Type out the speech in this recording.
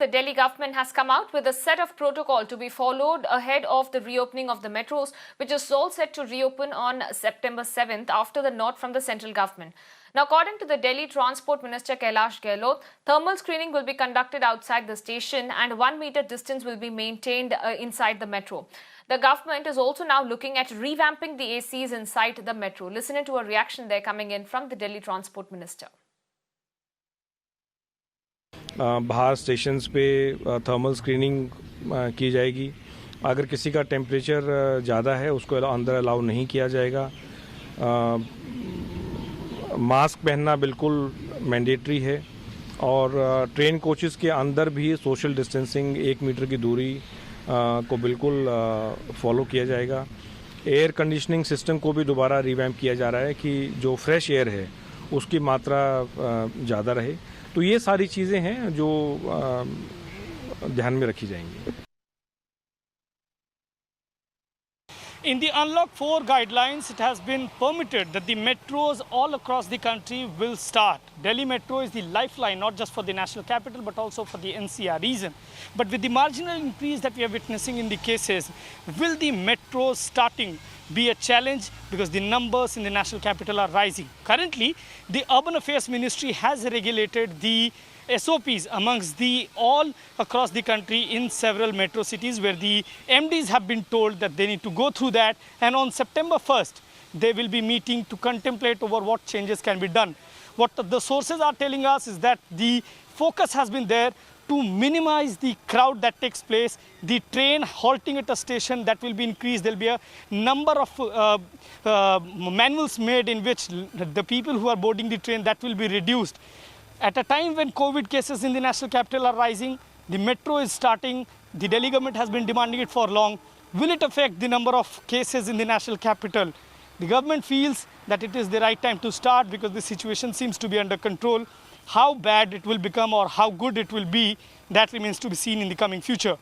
The Delhi government has come out with a set of protocol to be followed ahead of the reopening of the metros, which is all set to reopen on September 7th after the nod from the central government. Now, according to the Delhi Transport Minister Kailash Gehlot, thermal screening will be conducted outside the station and 1 meter distance will be maintained inside the metro. The government is also now looking at revamping the ACs inside the metro. Listen to a reaction there coming in from the Delhi Transport Minister. बाहर stations पे thermal screening की जाएगी। अगर किसी का temperature ज़्यादा है उसको अंदर अलाउ नहीं किया जाएगा। मास्क पहनना बिल्कुल मैंडेटरी है और ट्रेन कोचेस के अंदर भी सोशल डिस्टेंसिंग 1 मीटर की दूरी को बिल्कुल फॉलो किया जाएगा। एयर कंडीशनिंग सिस्टम को भी दोबारा रिवैम्प किया जा रहा है कि जो फ्रेश एयर है उसकी मात्रा ज़्यादा रहे। तो ये सारी चीज़ें हैं जो ध्यान में रखी जाएंगी। In the Unlock 4 guidelines, it has been permitted that the metros all across the country will start. Delhi Metro is the lifeline, not just for the national capital, but also for the NCR region. But with the marginal increase that we are witnessing in the cases, will the metros starting be a challenge because the numbers in the national capital are rising? Currently, the Urban Affairs Ministry has regulated the SOPs amongst the all across the country in several metro cities where the MDs have been told that they need to go through that, and on September 1st they will be meeting to contemplate over what changes can be done. What the sources are telling us is that the focus has been there to minimize the crowd that takes place. The train halting at a station, that will be increased. There will be a number of manuals made in which the people who are boarding the train, that will be reduced. At a time when COVID cases in the national capital are rising, the metro is starting, the Delhi government has been demanding it for long. Will it affect the number of cases in the national capital? The government feels that it is the right time to start because the situation seems to be under control. How bad it will become or how good it will be, that remains to be seen in the coming future.